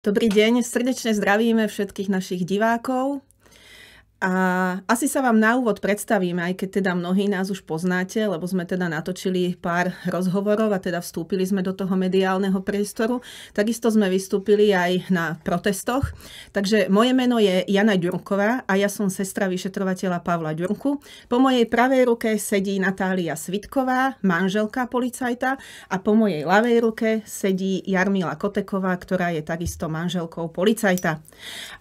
Dobrý deň, srdečne zdravíme všetkých našich divákov. A asi sa vám na úvod predstavíme, aj keď teda mnohí nás už poznáte, lebo sme teda natočili pár rozhovorov a teda vstúpili sme do toho mediálneho priestoru. Takisto sme vystúpili aj na protestoch. Takže moje meno je Jana Ďurková a ja som sestra vyšetrovateľa Pavla Ďurku. Po mojej pravej ruke sedí Natália Svitková, manželka policajta, a po mojej ľavej ruke sedí Jarmila Koteková, ktorá je takisto manželkou policajta.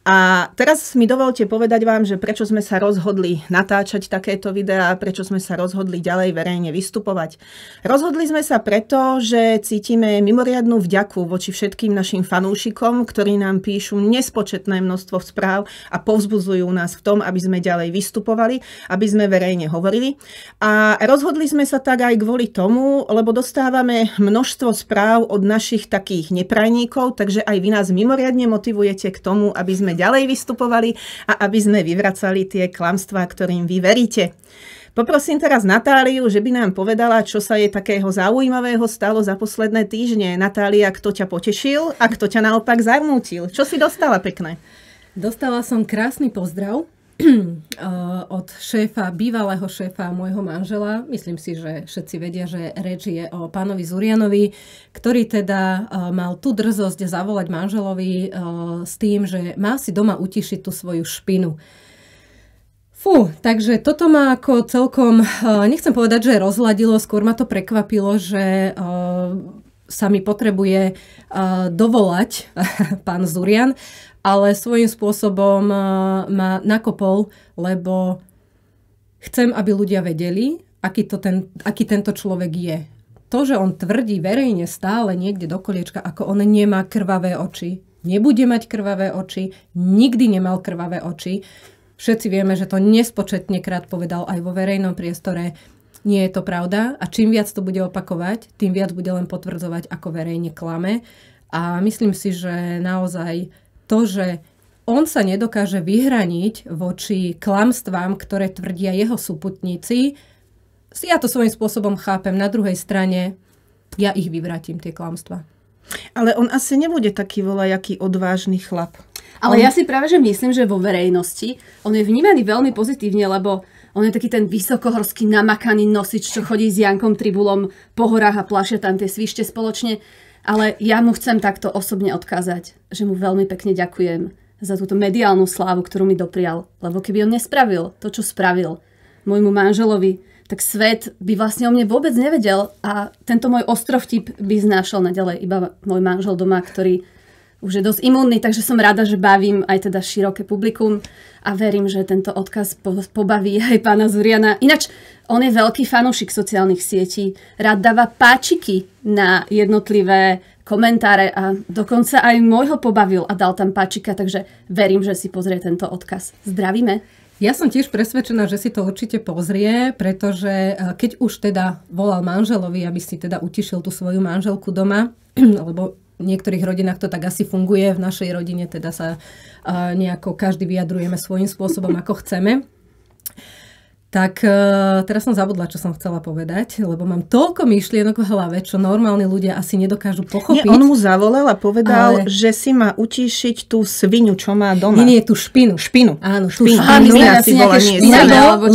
A teraz mi dovolte povedať vám, že prečo sme sa rozhodli natáčať takéto videá, prečo sme sa rozhodli ďalej verejne vystupovať. Rozhodli sme sa preto, že cítime mimoriadnu vďaku voči všetkým našim fanúšikom, ktorí nám píšu nespočetné množstvo správ a povzbudzujú nás v tom, aby sme ďalej vystupovali, aby sme verejne hovorili. A rozhodli sme sa tak aj kvôli tomu, lebo dostávame množstvo správ od našich takých neprajníkov, takže aj vy nás mimoriadne motivujete k tomu, aby sme ďalej vystupovali a aby sme vyvracali tie klamstvá, ktorým vy veríte. Poprosím teraz Natáliu, že by nám povedala, čo sa jej takého zaujímavého stalo za posledné týždne. Natália, kto ťa potešil a kto ťa naopak zarmútil? Čo si dostala pekné? Dostala som krásny pozdrav od šéfa, bývalého šéfa môjho manžela. Myslím si, že všetci vedia, že reč je o pánovi Zurianovi, ktorý teda mal tú drzosť zavolať manželovi s tým, že má si doma utišiť tú svoju špinu. Fú, takže toto ma ako celkom, nechcem povedať, že rozladilo, skôr ma to prekvapilo, že sa mi potrebuje dovolať pán Zurian, ale svojím spôsobom ma nakopol, lebo chcem, aby ľudia vedeli, aký tento človek je. To, že on tvrdí verejne stále niekde do koliečka, ako on nemá krvavé oči, nebude mať krvavé oči, nikdy nemal krvavé oči. Všetci vieme, že to nespočetne krát povedal aj vo verejnom priestore. Nie je to pravda a čím viac to bude opakovať, tým viac bude len potvrdzovať, ako verejne klame. A myslím si, že naozaj to, že on sa nedokáže vyhraniť voči klamstvám, ktoré tvrdia jeho súputníci, ja to svojím spôsobom chápem. Na druhej strane ja ich vyvrátim, tie klamstvá. Ale on asi nebude taký volajaký odvážny chlap. Ale ja si práve, že myslím, že vo verejnosti on je vnímaný veľmi pozitívne, lebo on je taký ten vysokohorský namakaný nosič, čo chodí s Jankom Tribulom po horách a plašia tam tie svište spoločne. Ale ja mu chcem takto osobne odkázať, že mu veľmi pekne ďakujem za túto mediálnu slávu, ktorú mi doprial. Lebo keby on nespravil to, čo spravil môjmu manželovi, tak svet by vlastne o mne vôbec nevedel a tento môj ostrovtip by znášal naďalej iba môj manžel doma, ktorý už je dosť imúnny, takže som rada, že bavím aj teda široké publikum a verím, že tento odkaz pobaví aj pána Zuriana. Ináč, on je veľký fanúšik sociálnych sietí, rád dáva páčiky na jednotlivé komentáre a dokonca aj môjho pobavil a dal tam páčika, takže verím, že si pozrie tento odkaz. Zdravíme. Ja som tiež presvedčená, že si to určite pozrie, pretože keď už teda volal manželovi, aby si teda utišil tú svoju manželku doma, lebo v niektorých rodinách to tak asi funguje, v našej rodine teda sa nejako každý vyjadrujeme svojím spôsobom, ako chceme. Tak teraz som zabudla, čo som chcela povedať, lebo mám toľko myšlienok v hlave, čo normálni ľudia asi nedokážu pochopiť. Nie, on mu zavolal a povedal, že si má utíšiť tú svinu, čo má doma. Nie, tú špinu. Špinu. Áno, tú špinu.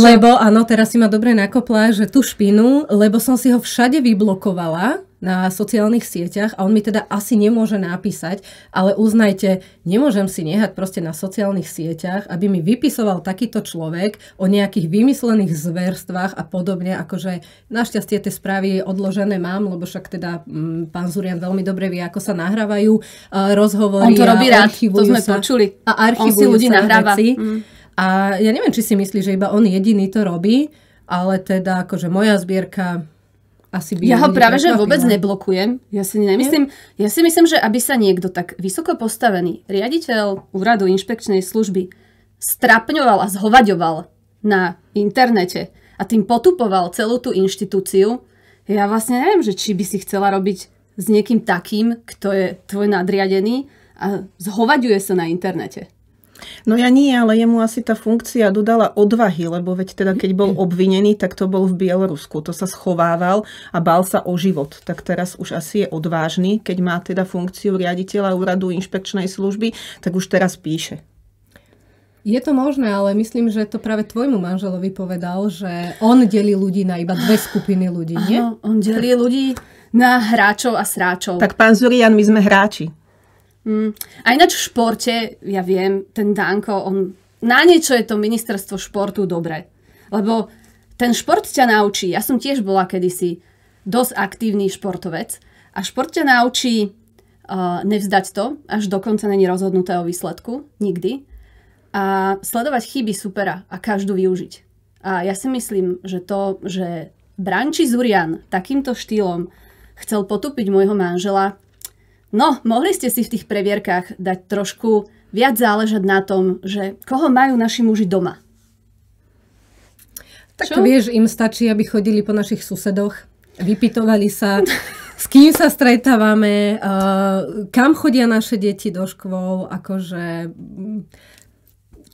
Lebo, áno, teraz si ma dobre nakopla, že tú špinu, lebo som si ho všade vyblokovala na sociálnych sieťach a on mi teda asi nemôže napísať, ale uznajte, nemôžem si nehať proste na sociálnych sieťach, aby mi vypisoval takýto človek o nejakých vymyslených zverstvách a podobne, akože našťastie tie správy odložené mám, lebo však teda pán Zurian veľmi dobre vie, ako sa nahrávajú rozhovory. On to robí rád, to sme počuli. A archivujú ľudí nahráva. A ja neviem, či si myslí, že iba on jediný to robí, ale teda akože moja zbierka ja ho práve, že vôbec neblokujem. Ja si myslím, že aby sa niekto tak vysoko postavený riaditeľ úradu inšpekčnej služby strapňoval a zhovaďoval na internete a tým potupoval celú tú inštitúciu, ja vlastne neviem, že či by si chcela robiť s niekým takým, kto je tvoj nadriadený a zhovaďuje sa na internete. No ja nie, ale jemu asi tá funkcia dodala odvahy, lebo veď teda keď bol obvinený, tak to bol v Bielorusku. To sa schovával a bál sa o život. Tak teraz už asi je odvážny, keď má teda funkciu riaditeľa úradu inšpekčnej služby, tak už teraz píše. Je to možné, ale myslím, že to práve tvojmu manželovi povedal, že on delí ľudí na iba dve skupiny ľudí, nie? Áno, on delí ľudí na hráčov a sráčov. Tak pán Zurian, my sme hráči. A ináč v športe, ja viem, ten Danko, na niečo je to ministerstvo športu dobre. Lebo ten šport ťa naučí. Ja som tiež bola kedysi dosť aktívny športovec. A šport ťa naučí nevzdať to, až dokonca není rozhodnuté o výsledku. Nikdy. A sledovať chyby supera a každú využiť. A ja si myslím, že to, že Branči Zurian takýmto štýlom chcel potúpiť môjho manžela, no, mohli ste si v tých previerkách dať trošku viac záležať na tom, že koho majú naši muži doma. Tak to vieš, im stačí, aby chodili po našich susedoch, vypytovali sa, s kým sa stretávame, kam chodia naše deti do škôl, akože...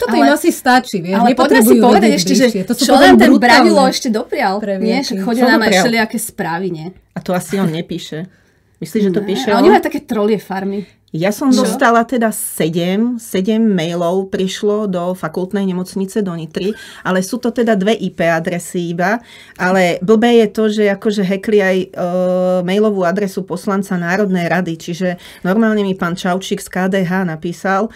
Toto im asi stačí, vieš. Ale poďme si povedať ešte, že čo nám ten Braňulo ešte doprial. Nie? Chodil nám aj všelijaké správy, nie? A to asi on nepíše. Myslíš, že to píše on? Oni majú také trolie farmy. Ja som dostala teda 7 mailov prišlo do fakultnej nemocnice do Nitry, ale sú to teda 2 IP adresy iba, ale blbé je to, že akože hackli aj mailovú adresu poslanca Národnej rady, čiže normálne mi pán Čaučík z KDH napísal,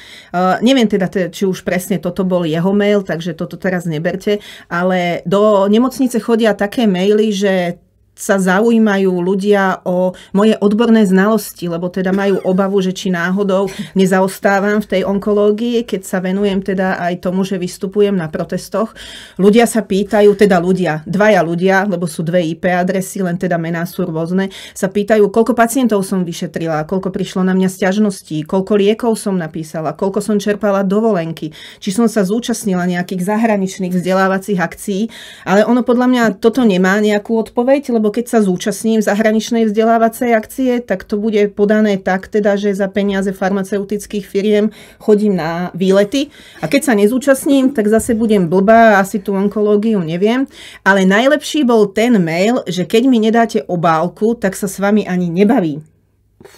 neviem teda, či už presne toto bol jeho mail, takže toto teraz neberte, ale do nemocnice chodia také maily, že sa zaujímajú ľudia o moje odborné znalosti, lebo teda majú obavu, že či náhodou nezaostávam v tej onkológii, keď sa venujem teda aj tomu, že vystupujem na protestoch. Ľudia sa pýtajú, teda dvaja ľudia, lebo sú 2 IP adresy, len teda mená sú rôzne, sa pýtajú, koľko pacientov som vyšetrila, koľko prišlo na mňa sťažností, koľko liekov som napísala, koľko som čerpala dovolenky, či som sa zúčastnila nejakých zahraničných vzdelávacích akcií, ale ono podľa mňa toto nemá nejakú odpoveď, lebo keď sa zúčastním zahraničnej vzdelávacej akcie, tak to bude podané tak, teda, že za peniaze farmaceutických firiem chodím na výlety. A keď sa nezúčastním, tak zase budem blbá, asi tú onkológiu neviem. Ale najlepší bol ten mail, že keď mi nedáte obálku, tak sa s vami ani nebavím.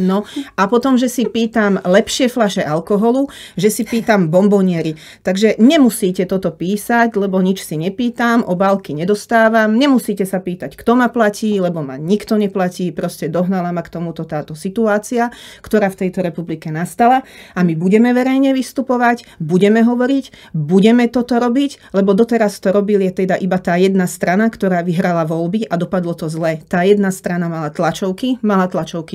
No a potom, že si pýtam lepšie fľaše alkoholu, že si pýtam bomboniery. Takže nemusíte toto písať, lebo nič si nepýtam, obálky nedostávam. Nemusíte sa pýtať, kto ma platí, lebo ma nikto neplatí. Proste dohnala ma k tomuto táto situácia, ktorá v tejto republike nastala. A my budeme verejne vystupovať, budeme hovoriť, budeme toto robiť, lebo doteraz to robil je teda iba tá jedna strana, ktorá vyhrala voľby a dopadlo to zle. Tá jedna strana mala tlačovky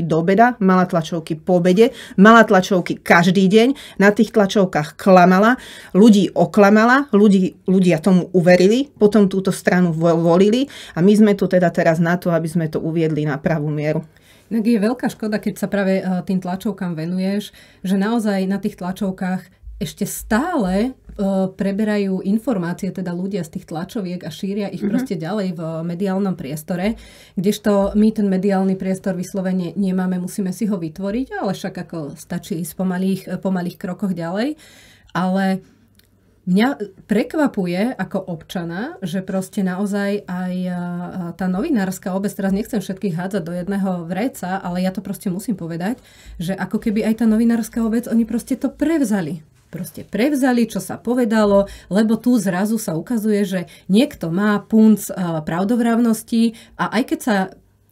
do obeda, mala tlačovky po obede, mala tlačovky každý deň, na tých tlačovkách klamala, ľudí oklamala, ľudia tomu uverili, potom túto stranu volili a my sme tu teda teraz na to, aby sme to uviedli na pravú mieru. Tak je veľká škoda, keď sa práve tým tlačovkám venuješ, že naozaj na tých tlačovkách ešte stále preberajú informácie, teda ľudia z tých tlačoviek a šíria ich proste ďalej v mediálnom priestore, kdežto my ten mediálny priestor vyslovene nemáme, musíme si ho vytvoriť, ale však ako stačí ísť po malých krokoch ďalej. Ale mňa prekvapuje ako občana, že proste naozaj aj tá novinárska obec, teraz nechcem všetkých hádzať do jedného vreca, ale ja to proste musím povedať, že ako keby aj tá novinárska obec, oni proste to prevzali. Čo sa povedalo, lebo tu zrazu sa ukazuje, že niekto má punc pravdovravnosti a aj keď sa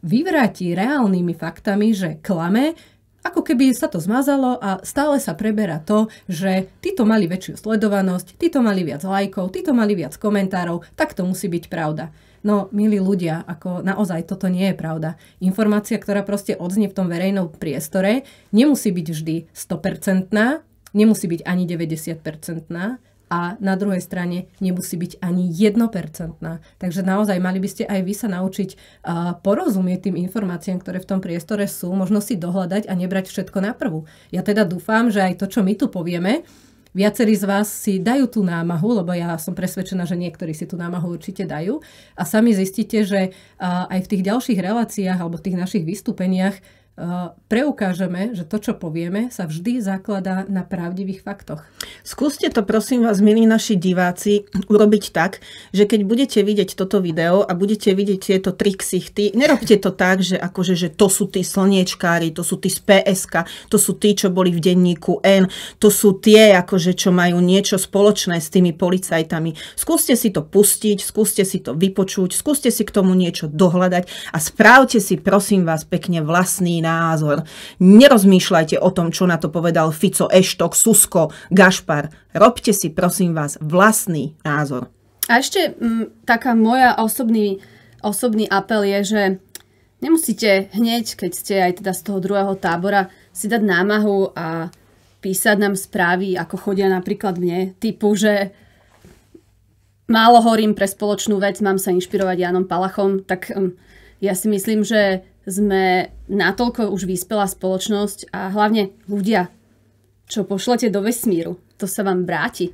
vyvráti reálnymi faktami, že klame, ako keby sa to zmazalo a stále sa preberá to, že títo mali väčšiu sledovanosť, títo mali viac lajkov, títo mali viac komentárov, tak to musí byť pravda. No, milí ľudia, ako naozaj toto nie je pravda. Informácia, ktorá proste odznie v tom verejnom priestore, nemusí byť vždy 100%, nemusí byť ani 90% a na druhej strane nemusí byť ani 1%. Takže naozaj mali by ste aj vy sa naučiť porozumieť tým informáciám, ktoré v tom priestore sú, možno si dohľadať a nebrať všetko na prvú. Ja teda dúfam, že aj to, čo my tu povieme, viacerí z vás si dajú tú námahu, lebo ja som presvedčená, že niektorí si tú námahu určite dajú a sami zistíte, že aj v tých ďalších reláciách alebo v tých našich vystúpeniach preukážeme, že to, čo povieme, sa vždy zakladá na pravdivých faktoch. Skúste to, prosím vás, milí naši diváci, urobiť tak, že keď budete vidieť toto video a budete vidieť tieto tri ksichty, nerobte to tak, že akože, že to sú tí slniečkári, to sú tí z PSK, to sú tí, čo boli v denníku N, to sú tie, akože, čo majú niečo spoločné s tými policajtami. Skúste si to pustiť, skúste si to vypočuť, skúste si k tomu niečo dohľadať a správte si, prosím vás, pekne vlastný názor. Nerozmýšľajte o tom, čo na to povedal Fico, Eštok, Susko, Gašpar. Robte si, prosím vás, vlastný názor. A ešte taká moja osobný apel je, že nemusíte hneď, keď ste aj teda z toho druhého tábora, si dať námahu a písať nám správy, ako chodia napríklad mne, typu, že málo horím pre spoločnú vec, mám sa inšpirovať Jánom Palachom, tak ja si myslím, že sme natoľko už vyspelá spoločnosť a hlavne ľudia, čo pošlete do vesmíru, to sa vám vráti.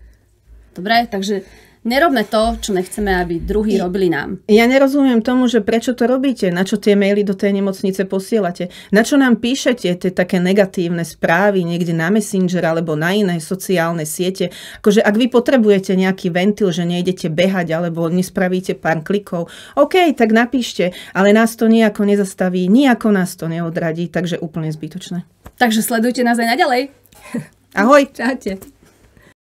Dobre, takže nerobme to, čo nechceme, aby druhí robili nám. Ja nerozumiem tomu, že prečo to robíte, na čo tie maily do tej nemocnice posielate, na čo nám píšete tie také negatívne správy niekde na Messenger alebo na iné sociálne siete. Akože ak vy potrebujete nejaký ventil, že nejdete behať alebo nespravíte pár klikov, OK, tak napíšte, ale nás to nejako nezastaví, nejako nás to neodradí, takže úplne zbytočné. Takže sledujte nás aj naďalej. Ahoj. Čaute.